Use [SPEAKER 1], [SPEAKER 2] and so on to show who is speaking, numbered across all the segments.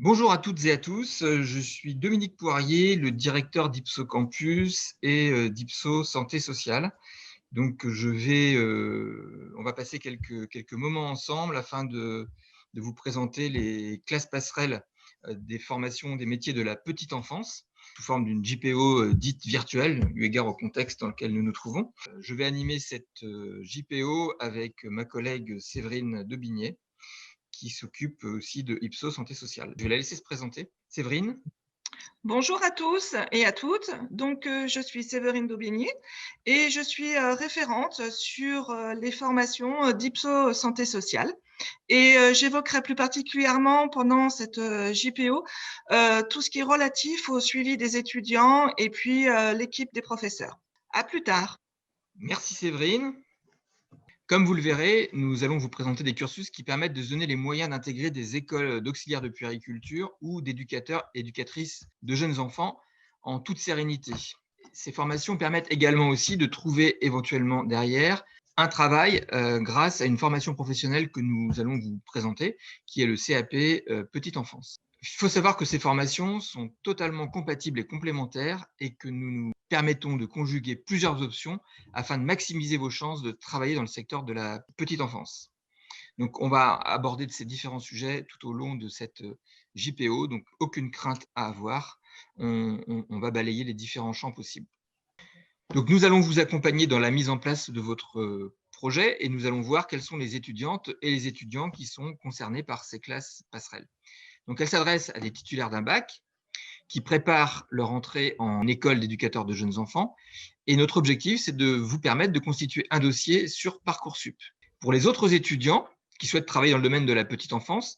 [SPEAKER 1] Bonjour à toutes et à tous, je suis Dominique Poirier, le directeur d'Ipso Campus et d'Ipso Santé Sociale. Donc on va passer quelques moments ensemble afin de vous présenter les classes passerelles des formations des métiers de la petite enfance, sous forme d'une JPO dite virtuelle, eu égard au contexte dans lequel nous nous trouvons. Je vais animer cette JPO avec ma collègue Séverine Debigné, qui s'occupe aussi de Ipsos Santé Sociale. Je vais la laisser se présenter. Séverine.
[SPEAKER 2] Bonjour à tous et à toutes. Je suis Séverine Daubigny et je suis référente sur les formations d'Ipso Santé Sociale. J'évoquerai plus particulièrement pendant cette JPO tout ce qui est relatif au suivi des étudiants et puis l'équipe des professeurs. À plus tard.
[SPEAKER 1] Merci Séverine. Comme vous le verrez, nous allons vous présenter des cursus qui permettent de se donner les moyens d'intégrer des écoles d'auxiliaires de puériculture ou d'éducateurs et éducatrices de jeunes enfants en toute sérénité. Ces formations permettent également aussi de trouver éventuellement derrière un travail grâce à une formation professionnelle que nous allons vous présenter, qui est le CAP Petite Enfance. Il faut savoir que ces formations sont totalement compatibles et complémentaires et que nous nous permettons de conjuguer plusieurs options afin de maximiser vos chances de travailler dans le secteur de la petite enfance. Donc, on va aborder de ces différents sujets tout au long de cette JPO, donc aucune crainte à avoir. On va balayer les différents champs possibles. Donc, nous allons vous accompagner dans la mise en place de votre projet et nous allons voir quelles sont les étudiantes et les étudiants qui sont concernés par ces classes passerelles. Donc, elle s'adresse à des titulaires d'un bac qui préparent leur entrée en école d'éducateurs de jeunes enfants. Et notre objectif, c'est de vous permettre de constituer un dossier sur Parcoursup. Pour les autres étudiants qui souhaitent travailler dans le domaine de la petite enfance,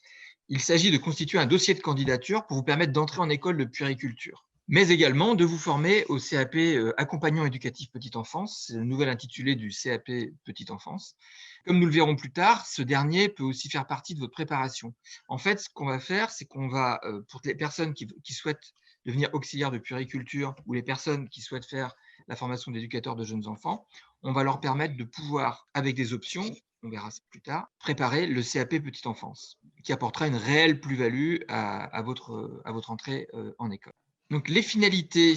[SPEAKER 1] il s'agit de constituer un dossier de candidature pour vous permettre d'entrer en école de puériculture, mais également de vous former au CAP accompagnant éducatif petite enfance, c'est le nouvel intitulé du CAP petite enfance. Comme nous le verrons plus tard, ce dernier peut aussi faire partie de votre préparation. En fait, ce qu'on va faire, c'est qu'on va, pour les personnes qui souhaitent devenir auxiliaires de puériculture ou les personnes qui souhaitent faire la formation d'éducateurs de jeunes enfants, on va leur permettre de pouvoir, avec des options, on verra ça plus tard, préparer le CAP petite enfance, qui apportera une réelle plus-value à votre entrée en école. Donc, les finalités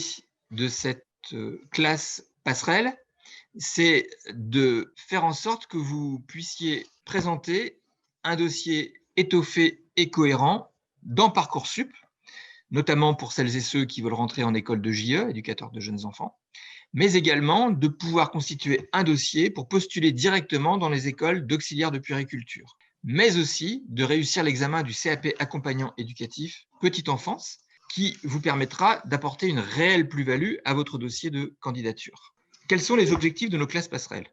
[SPEAKER 1] de cette classe passerelle, c'est de faire en sorte que vous puissiez présenter un dossier étoffé et cohérent dans Parcoursup, notamment pour celles et ceux qui veulent rentrer en école de JE, éducateur de jeunes enfants, mais également de pouvoir constituer un dossier pour postuler directement dans les écoles d'auxiliaires de puériculture, mais aussi de réussir l'examen du CAP accompagnant éducatif petite enfance, qui vous permettra d'apporter une réelle plus-value à votre dossier de candidature. Quels sont les objectifs de nos classes passerelles?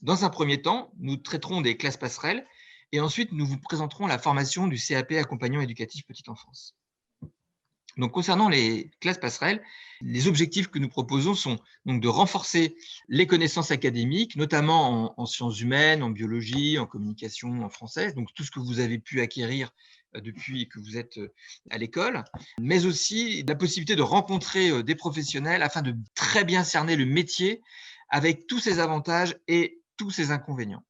[SPEAKER 1] Dans un premier temps, nous traiterons des classes passerelles et ensuite nous vous présenterons la formation du CAP accompagnant éducatif petite enfance. Donc, concernant les classes passerelles, les objectifs que nous proposons sont donc de renforcer les connaissances académiques, notamment en sciences humaines, en biologie, en communication, en français, donc tout ce que vous avez pu acquérir depuis que vous êtes à l'école, mais aussi la possibilité de rencontrer des professionnels afin de très bien cerner le métier avec tous ses avantages et tous ses inconvénients.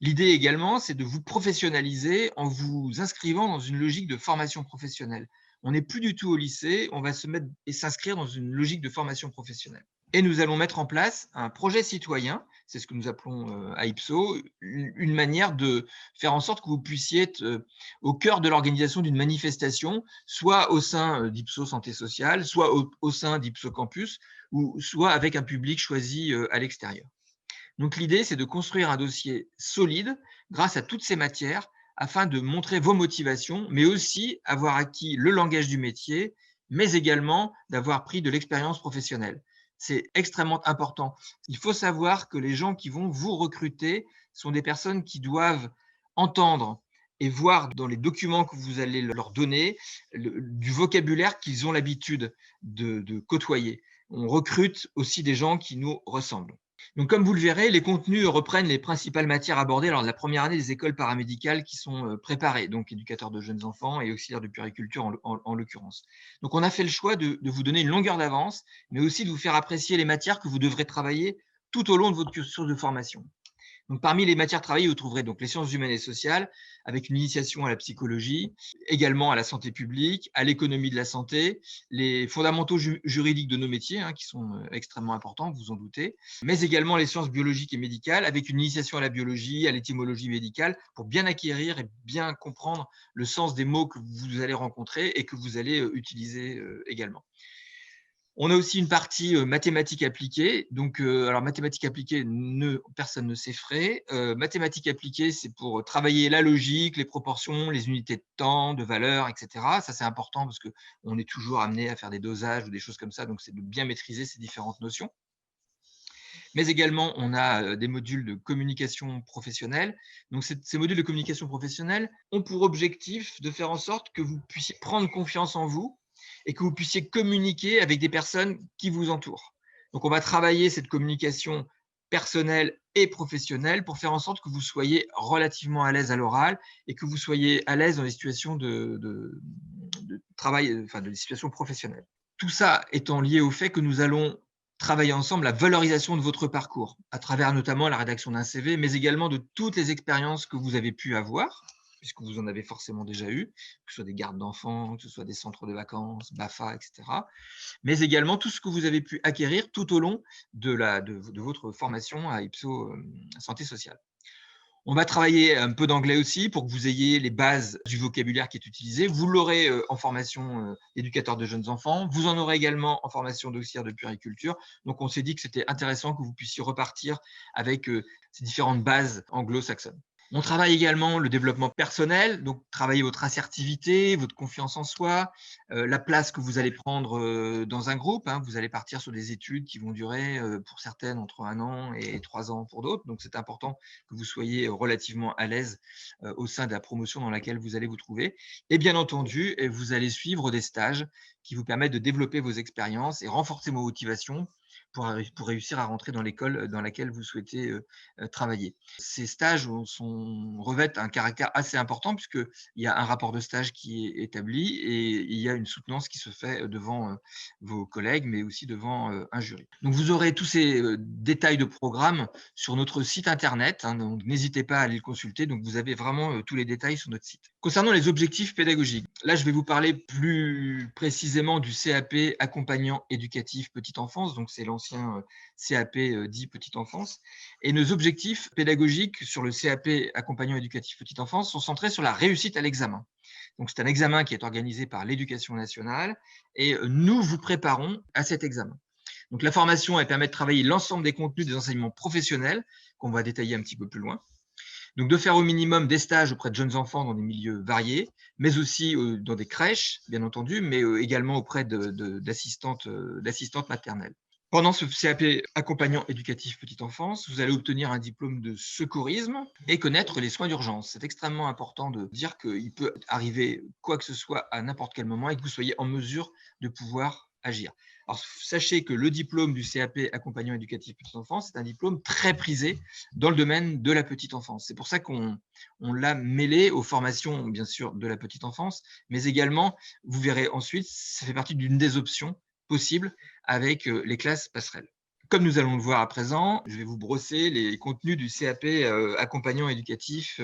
[SPEAKER 1] L'idée également, c'est de vous professionnaliser en vous inscrivant dans une logique de formation professionnelle. On n'est plus du tout au lycée, on va se mettre et s'inscrire dans une logique de formation professionnelle. Et nous allons mettre en place un projet citoyen, c'est ce que nous appelons à Ipso, une manière de faire en sorte que vous puissiez être au cœur de l'organisation d'une manifestation, soit au sein d'Ipso Santé Sociale, soit au sein d'Ipso Campus, ou soit avec un public choisi à l'extérieur. Donc l'idée, c'est de construire un dossier solide grâce à toutes ces matières afin de montrer vos motivations, mais aussi avoir acquis le langage du métier, mais également d'avoir pris de l'expérience professionnelle. C'est extrêmement important. Il faut savoir que les gens qui vont vous recruter sont des personnes qui doivent entendre et voir dans les documents que vous allez leur donner du vocabulaire qu'ils ont l'habitude de côtoyer. On recrute aussi des gens qui nous ressemblent. Donc, comme vous le verrez, les contenus reprennent les principales matières abordées lors de la première année des écoles paramédicales qui sont préparées, donc éducateurs de jeunes enfants et auxiliaires de puériculture en l'occurrence. Donc, on a fait le choix de vous donner une longueur d'avance, mais aussi de vous faire apprécier les matières que vous devrez travailler tout au long de votre cursus de formation. Donc, parmi les matières travaillées, vous trouverez donc les sciences humaines et sociales, avec une initiation à la psychologie, également à la santé publique, à l'économie de la santé, les fondamentaux juridiques de nos métiers, qui sont extrêmement importants, vous en doutez, mais également les sciences biologiques et médicales, avec une initiation à la biologie, à l'étymologie médicale, pour bien acquérir et bien comprendre le sens des mots que vous allez rencontrer et que vous allez utiliser également. On a aussi une partie mathématiques appliquées. Donc, alors mathématiques appliquées, personne ne s'effraie. Mathématiques appliquées, c'est pour travailler la logique, les proportions, les unités de temps, de valeur, etc. Ça, c'est important parce qu'on est toujours amené à faire des dosages ou des choses comme ça. Donc, c'est de bien maîtriser ces différentes notions. Mais également, on a des modules de communication professionnelle. Donc, ces modules de communication professionnelle ont pour objectif de faire en sorte que vous puissiez prendre confiance en vous et que vous puissiez communiquer avec des personnes qui vous entourent. Donc, on va travailler cette communication personnelle et professionnelle pour faire en sorte que vous soyez relativement à l'aise à l'oral et que vous soyez à l'aise dans les situations de travail, enfin des situations professionnelles. Tout ça étant lié au fait que nous allons travailler ensemble la valorisation de votre parcours, à travers notamment la rédaction d'un CV, mais également de toutes les expériences que vous avez pu avoir, puisque vous en avez forcément déjà eu, que ce soit des gardes d'enfants, que ce soit des centres de vacances, BAFA, etc. Mais également tout ce que vous avez pu acquérir tout au long de votre formation à Ipso Santé Sociale. On va travailler un peu d'anglais aussi pour que vous ayez les bases du vocabulaire qui est utilisé. Vous l'aurez en formation éducateur de jeunes enfants. Vous en aurez également en formation d'auxiliaire de puériculture. Donc, on s'est dit que c'était intéressant que vous puissiez repartir avec ces différentes bases anglo-saxonnes. On travaille également le développement personnel, donc travailler votre assertivité, votre confiance en soi, la place que vous allez prendre dans un groupe. Vous allez partir sur des études qui vont durer pour certaines entre 1 an et 3 ans pour d'autres. Donc, c'est important que vous soyez relativement à l'aise au sein de la promotion dans laquelle vous allez vous trouver. Et bien entendu, vous allez suivre des stages qui vous permettent de développer vos expériences et renforcer vos motivations pour réussir à rentrer dans l'école dans laquelle vous souhaitez travailler. Ces stages revêtent un caractère assez important puisqu'il y a un rapport de stage qui est établi et il y a une soutenance qui se fait devant vos collègues, mais aussi devant un jury. Donc, vous aurez tous ces détails de programme sur notre site internet, donc n'hésitez pas à aller le consulter. Donc, vous avez vraiment tous les détails sur notre site. Concernant les objectifs pédagogiques, là, je vais vous parler plus précisément du CAP accompagnant éducatif petite enfance. Donc, c'est l'ancien CAP dit petite enfance. Et nos objectifs pédagogiques sur le CAP accompagnant éducatif petite enfance sont centrés sur la réussite à l'examen. Donc, c'est un examen qui est organisé par l'Éducation nationale et nous vous préparons à cet examen. Donc, la formation, elle permet de travailler l'ensemble des contenus des enseignements professionnels qu'on va détailler un petit peu plus loin. Donc, de faire au minimum des stages auprès de jeunes enfants dans des milieux variés, mais aussi dans des crèches, bien entendu, mais également auprès d'assistantes maternelles. Pendant ce CAP accompagnant éducatif petite enfance, vous allez obtenir un diplôme de secourisme et connaître les soins d'urgence. C'est extrêmement important de dire qu'il peut arriver quoi que ce soit à n'importe quel moment et que vous soyez en mesure de pouvoir agir. Alors, sachez que le diplôme du CAP accompagnant éducatif petite enfance, c'est un diplôme très prisé dans le domaine de la petite enfance. C'est pour ça qu'on l'a mêlé aux formations, bien sûr, de la petite enfance, mais également, vous verrez ensuite, ça fait partie d'une des options possibles avec les classes passerelles. Comme nous allons le voir à présent, je vais vous brosser les contenus du CAP accompagnant éducatif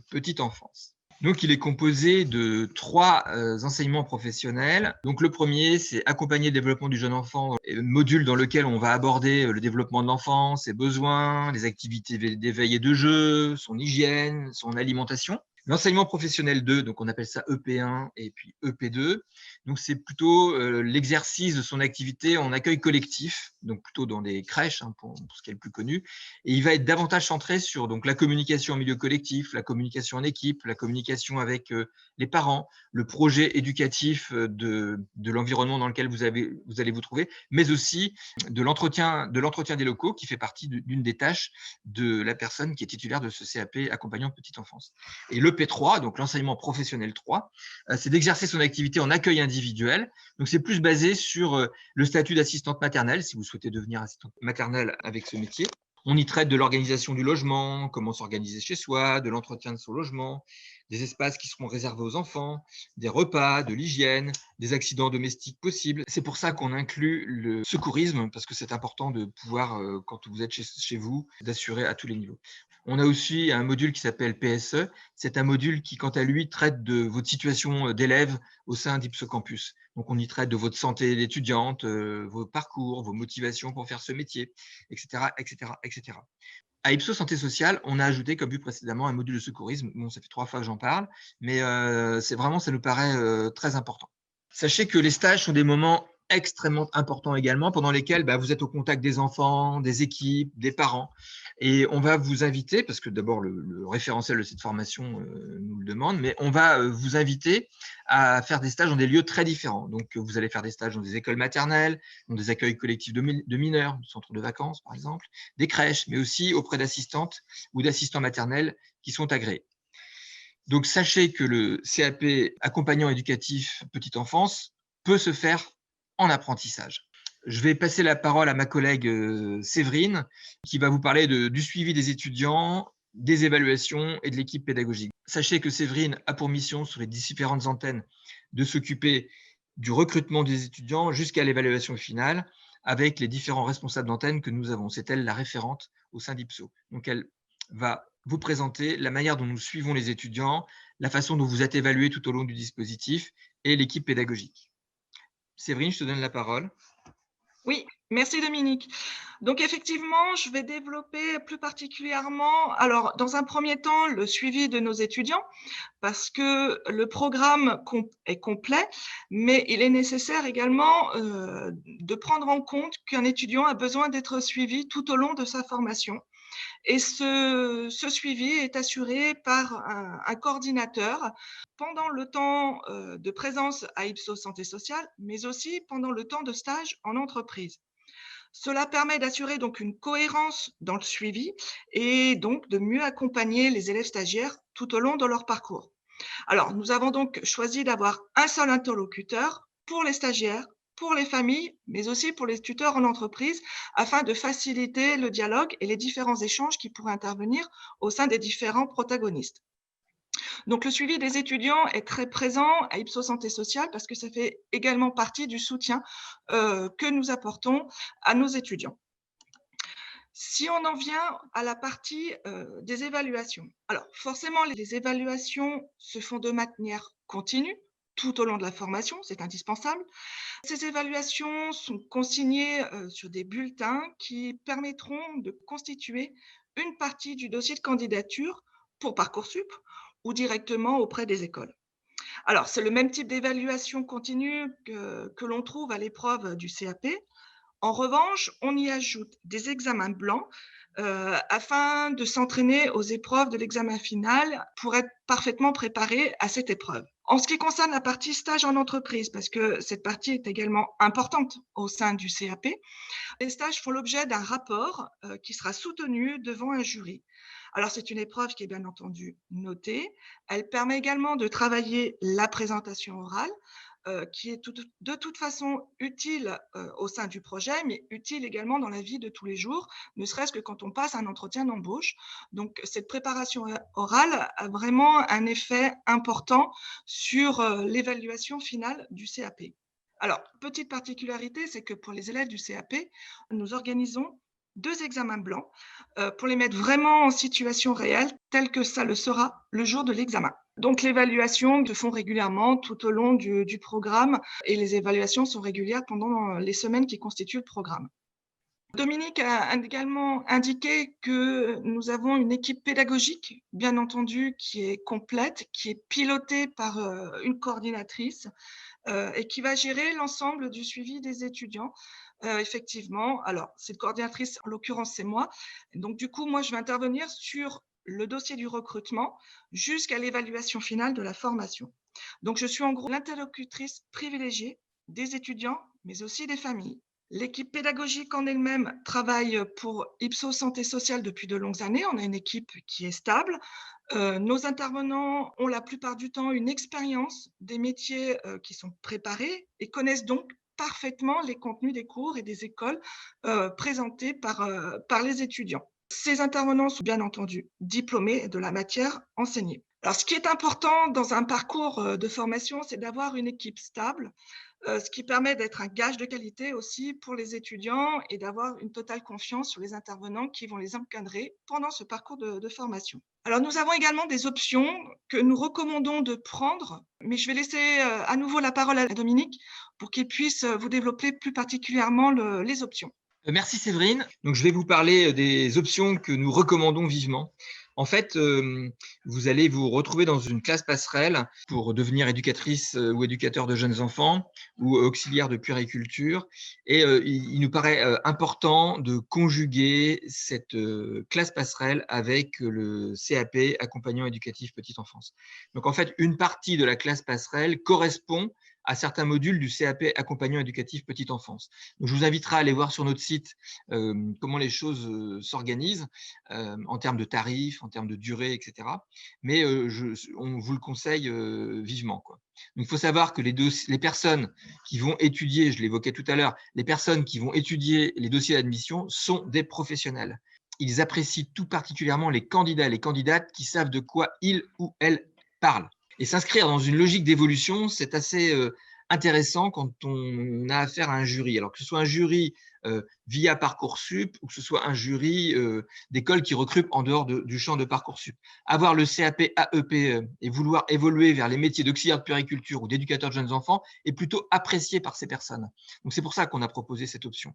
[SPEAKER 1] petite enfance. Donc, il est composé de 3 enseignements professionnels. Donc, le premier, c'est accompagner le développement du jeune enfant, module dans lequel on va aborder le développement de l'enfant, ses besoins, les activités d'éveil et de jeu, son hygiène, son alimentation. L'enseignement professionnel 2, donc on appelle ça EP1 et puis EP2. Donc, c'est plutôt l'exercice de son activité en accueil collectif, donc plutôt dans des crèches, pour ce qui est le plus connu. Et il va être davantage centré sur donc, la communication en milieu collectif, la communication en équipe, la communication avec les parents, le projet éducatif de l'environnement dans lequel vous allez vous trouver, mais aussi de l'entretien des locaux qui fait partie d'une des tâches de la personne qui est titulaire de ce CAP accompagnant petite enfance. Et le P3, donc l'enseignement professionnel 3, c'est d'exercer son activité en accueil individuel. Donc, c'est plus basé sur le statut d'assistante maternelle, si vous souhaitez devenir assistante maternelle avec ce métier. On y traite de l'organisation du logement, comment s'organiser chez soi, de l'entretien de son logement, des espaces qui seront réservés aux enfants, des repas, de l'hygiène, des accidents domestiques possibles. C'est pour ça qu'on inclut le secourisme, parce que c'est important de pouvoir, quand vous êtes chez vous, d'assurer à tous les niveaux. On a aussi un module qui s'appelle PSE. C'est un module qui, quant à lui, traite de votre situation d'élève au sein d'Ipsocampus. Donc, on y traite de votre santé d'étudiante, vos parcours, vos motivations pour faire ce métier, etc., etc., etc. À Ipsos Santé Sociale, on a ajouté, comme vu précédemment, un module de secourisme. Bon, ça fait 3 fois que j'en parle, mais c'est vraiment, ça nous paraît très important. Sachez que les stages sont des moments extrêmement importants également, pendant lesquels vous êtes au contact des enfants, des équipes, des parents. Et on va vous inviter, parce que d'abord le référentiel de cette formation nous le demande, mais on va vous inviter à faire des stages dans des lieux très différents. Donc, vous allez faire des stages dans des écoles maternelles, dans des accueils collectifs de mineurs, des centres de vacances par exemple, des crèches, mais aussi auprès d'assistantes ou d'assistants maternels qui sont agréés. Donc, sachez que le CAP accompagnant éducatif petite enfance peut se faire en apprentissage. Je vais passer la parole à ma collègue Séverine, qui va vous parler du suivi des étudiants, des évaluations et de l'équipe pédagogique. Sachez que Séverine a pour mission, sur les différentes antennes, de s'occuper du recrutement des étudiants jusqu'à l'évaluation finale, avec les différents responsables d'antenne que nous avons. C'est elle la référente au sein d'Ipso. Donc, elle va vous présenter la manière dont nous suivons les étudiants, la façon dont vous êtes évalué tout au long du dispositif et l'équipe pédagogique. Séverine, je te donne la parole.
[SPEAKER 2] Oui, merci Dominique. Donc effectivement, je vais développer plus particulièrement, alors dans un premier temps, le suivi de nos étudiants, parce que le programme est complet, mais il est nécessaire également de prendre en compte qu'un étudiant a besoin d'être suivi tout au long de sa formation. Et ce suivi est assuré par un coordinateur pendant le temps de présence à Ipsos Santé Sociale, mais aussi pendant le temps de stage en entreprise. Cela permet d'assurer donc une cohérence dans le suivi et donc de mieux accompagner les élèves stagiaires tout au long de leur parcours. Alors, nous avons donc choisi d'avoir un seul interlocuteur pour les stagiaires, pour les familles, mais aussi pour les tuteurs en entreprise, afin de faciliter le dialogue et les différents échanges qui pourraient intervenir au sein des différents protagonistes. Donc, le suivi des étudiants est très présent à Ipsos Santé Sociale parce que ça fait également partie du soutien que nous apportons à nos étudiants. Si on en vient à la partie des évaluations, alors forcément, les évaluations se font de manière continue tout au long de la formation, c'est indispensable. Ces évaluations sont consignées sur des bulletins qui permettront de constituer une partie du dossier de candidature pour Parcoursup ou directement auprès des écoles. Alors, c'est le même type d'évaluation continue que l'on trouve à l'épreuve du CAP. En revanche, on y ajoute des examens blancs afin de s'entraîner aux épreuves de l'examen final pour être parfaitement préparé à cette épreuve. En ce qui concerne la partie stage en entreprise, parce que cette partie est également importante au sein du CAP, les stages font l'objet d'un rapport qui sera soutenu devant un jury. Alors, c'est une épreuve qui est bien entendu notée. Elle permet également de travailler la présentation orale, qui est de toute façon utile au sein du projet, mais utile également dans la vie de tous les jours, ne serait-ce que quand on passe un entretien d'embauche. Donc, cette préparation orale a vraiment un effet important sur l'évaluation finale du CAP. Alors, petite particularité, c'est que pour les élèves du CAP, nous organisons 2 examens blancs pour les mettre vraiment en situation réelle, tel que ça le sera le jour de l'examen. Donc, l'évaluation se font régulièrement tout au long du programme et les évaluations sont régulières pendant les semaines qui constituent le programme. Dominique a également indiqué que nous avons une équipe pédagogique, bien entendu, qui est complète, qui est pilotée par une coordinatrice et qui va gérer l'ensemble du suivi des étudiants. Effectivement, alors cette coordinatrice, en l'occurrence, c'est moi. Donc, du coup, moi, je vais intervenir sur le dossier du recrutement jusqu'à l'évaluation finale de la formation. Donc, je suis en gros l'interlocutrice privilégiée des étudiants, mais aussi des familles. L'équipe pédagogique en elle-même travaille pour Ipsos Santé Sociale depuis de longues années. On a une équipe qui est stable. Nos intervenants ont la plupart du temps une expérience des métiers qui sont préparés et connaissent donc parfaitement les contenus des cours et des écoles présentés par les étudiants. Ces intervenants sont bien entendu diplômés de la matière enseignée. Alors, ce qui est important dans un parcours de formation, c'est d'avoir une équipe stable, ce qui permet d'être un gage de qualité aussi pour les étudiants et d'avoir une totale confiance sur les intervenants qui vont les encadrer pendant ce parcours de formation. Alors, nous avons également des options que nous recommandons de prendre, mais je vais laisser à nouveau la parole à Dominique pour qu'il puisse vous développer plus particulièrement les options.
[SPEAKER 1] Merci Séverine. Donc, je vais vous parler des options que nous recommandons vivement. En fait, vous allez vous retrouver dans une classe passerelle pour devenir éducatrice ou éducateur de jeunes enfants ou auxiliaire de puériculture. Et il nous paraît important de conjuguer cette classe passerelle avec le CAP, accompagnant éducatif petite enfance. Donc, en fait, une partie de la classe passerelle correspond à certains modules du CAP accompagnant éducatif petite enfance. Donc, je vous inviterai à aller voir sur notre site comment les choses s'organisent en termes de tarifs, en termes de durée, etc. Mais on vous le conseille vivement, quoi. Donc, il faut savoir que les personnes qui vont étudier, je l'évoquais tout à l'heure, les personnes qui vont étudier les dossiers d'admission sont des professionnels. Ils apprécient tout particulièrement les candidats et les candidates qui savent de quoi ils ou elles parlent. Et s'inscrire dans une logique d'évolution, c'est assez intéressant quand on a affaire à un jury. Alors que ce soit un jury via Parcoursup ou que ce soit un jury d'écoles qui recrutent en dehors du champ de Parcoursup. Avoir le CAP AEP et vouloir évoluer vers les métiers d'auxiliaire de puériculture ou d'éducateur de jeunes enfants est plutôt apprécié par ces personnes. Donc c'est pour ça qu'on a proposé cette option.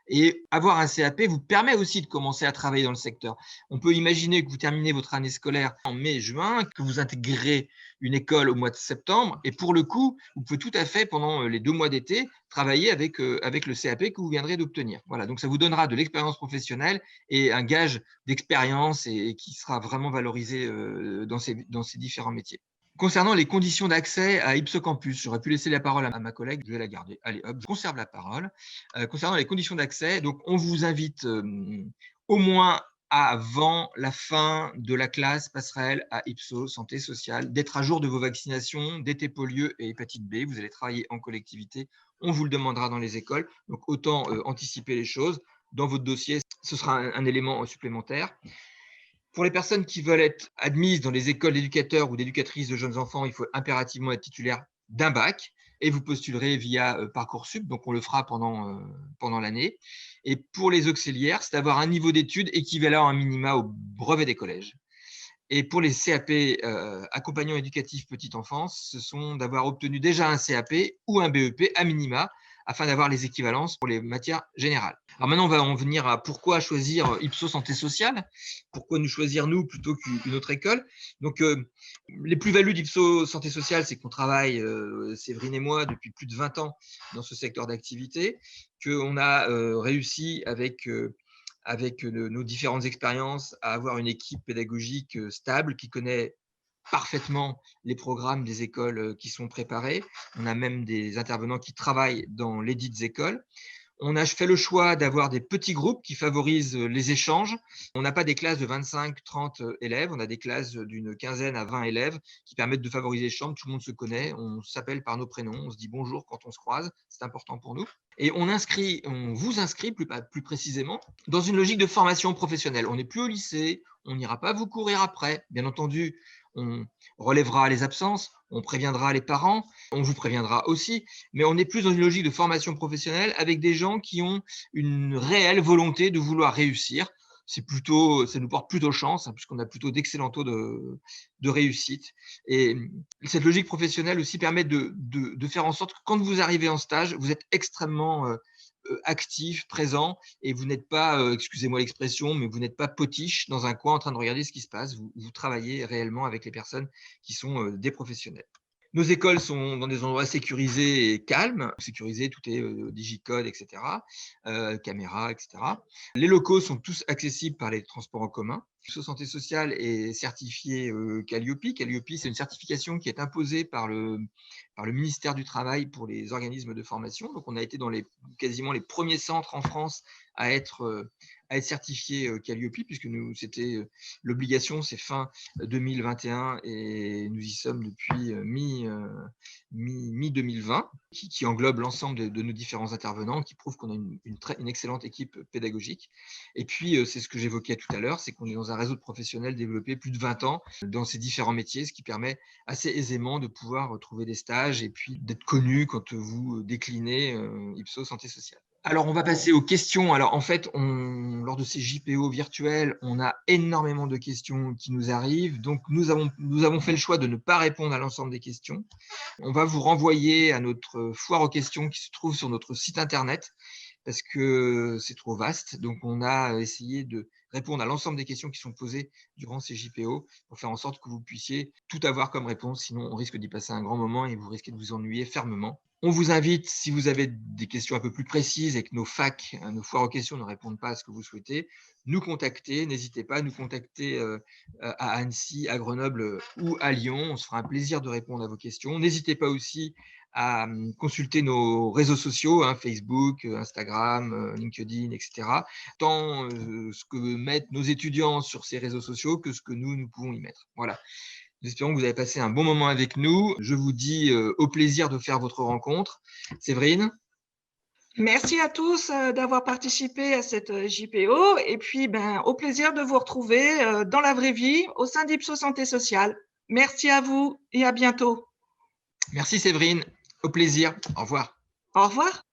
[SPEAKER 1] Et avoir un CAP vous permet aussi de commencer à travailler dans le secteur. On peut imaginer que vous terminez votre année scolaire en mai-juin, que vous intégrez une école au mois de septembre, et pour le coup, vous pouvez tout à fait, pendant les 2 mois d'été, travailler avec le CAP que vous viendrez d'obtenir. Voilà, donc ça vous donnera de l'expérience professionnelle et un gage d'expérience et qui sera vraiment valorisé dans ces différents métiers. Concernant les conditions d'accès à Ipsocampus, j'aurais pu laisser la parole à ma collègue, je vais la garder. Allez, hop, je conserve la parole. Concernant les conditions d'accès, donc on vous invite au moins avant la fin de la classe passerelle à Ipso Santé Sociale, d'être à jour de vos vaccinations, d'été polio et hépatite B. Vous allez travailler en collectivité. On vous le demandera dans les écoles. Donc, autant anticiper les choses. Dans votre dossier, ce sera un élément supplémentaire. Pour les personnes qui veulent être admises dans les écoles d'éducateurs ou d'éducatrices de jeunes enfants, il faut impérativement être titulaire d'un bac et vous postulerez via Parcoursup, donc on le fera pendant l'année. Et pour les auxiliaires, c'est d'avoir un niveau d'études équivalent à minima au brevet des collèges. Et pour les CAP accompagnants éducatifs petite enfance, ce sont d'avoir obtenu déjà un CAP ou un BEP à minima afin d'avoir les équivalences pour les matières générales. Alors maintenant, on va en venir à pourquoi choisir Ipso Santé Sociale, pourquoi nous choisir nous plutôt qu'une autre école. Donc, les plus-values d'Ipso Santé Sociale, c'est qu'on travaille, Séverine et moi, depuis plus de 20 ans dans ce secteur d'activité, qu'on a réussi avec nos différentes expériences à avoir une équipe pédagogique stable qui connaît parfaitement les programmes des écoles qui sont préparés. On a même des intervenants qui travaillent dans les dites écoles. On a fait le choix d'avoir des petits groupes qui favorisent les échanges. On n'a pas des classes de 25-30 élèves, on a des classes d'une quinzaine à 20 élèves qui permettent de favoriser l'échange. Tout le monde se connaît, on s'appelle par nos prénoms, on se dit bonjour quand on se croise, c'est important pour nous. Et on vous inscrit plus précisément dans une logique de formation professionnelle. On n'est plus au lycée, on n'ira pas vous courir après. Bien entendu, on relèvera les absences, on préviendra les parents, on vous préviendra aussi, mais on est plus dans une logique de formation professionnelle avec des gens qui ont une réelle volonté de vouloir réussir. Ça nous porte plutôt chance, hein, puisqu'on a plutôt d'excellents taux de réussite. Et cette logique professionnelle aussi permet de faire en sorte que quand vous arrivez en stage, vous êtes extrêmement actif, présent, et vous n'êtes pas, excusez-moi l'expression, mais vous n'êtes pas potiche dans un coin en train de regarder ce qui se passe. Vous travaillez réellement avec les personnes qui sont des professionnels. Nos écoles sont dans des endroits sécurisés et calmes. Sécurisés, tout est digicode, etc., caméra, etc. Les locaux sont tous accessibles par les transports en commun. Ipso Santé Sociale est certifié Calliope. Calliope, c'est une certification qui est imposée par le ministère du Travail pour les organismes de formation. Donc, on a été dans quasiment les premiers centres en France à être certifié Calliope, puisque l'obligation, c'est fin 2021 et nous y sommes depuis mi-2020, qui englobe l'ensemble de nos différents intervenants, qui prouve qu'on a une excellente équipe pédagogique. Et puis, c'est ce que j'évoquais tout à l'heure, c'est qu'on est dans un réseau de professionnels développé plus de 20 ans dans ces différents métiers, ce qui permet assez aisément de pouvoir trouver des stages et puis d'être connu quand vous déclinez Ipsos Santé Sociale. Alors, on va passer aux questions. Alors, en fait, lors de ces JPO virtuels, on a énormément de questions qui nous arrivent. Donc, nous avons fait le choix de ne pas répondre à l'ensemble des questions. On va vous renvoyer à notre foire aux questions qui se trouve sur notre site internet parce que c'est trop vaste. Donc, on a essayé de répondre à l'ensemble des questions qui sont posées durant ces JPO pour faire en sorte que vous puissiez tout avoir comme réponse. Sinon, on risque d'y passer un grand moment et vous risquez de vous ennuyer fermement. On vous invite, si vous avez des questions un peu plus précises et que nos facs, nos foires aux questions ne répondent pas à ce que vous souhaitez, nous contacter. N'hésitez pas à nous contacter à Annecy, à Grenoble ou à Lyon. On se fera un plaisir de répondre à vos questions. N'hésitez pas aussi à consulter nos réseaux sociaux, Facebook, Instagram, LinkedIn, etc. Tant ce que mettent nos étudiants sur ces réseaux sociaux que ce que nous pouvons y mettre. Voilà. Nous espérons que vous avez passé un bon moment avec nous. Je vous dis au plaisir de faire votre rencontre. Séverine?
[SPEAKER 2] Merci à tous d'avoir participé à cette JPO et puis au plaisir de vous retrouver dans la vraie vie au sein d'Ipsos Santé Sociale. Merci à vous et à bientôt.
[SPEAKER 1] Merci Séverine. Au plaisir. Au revoir.
[SPEAKER 2] Au revoir.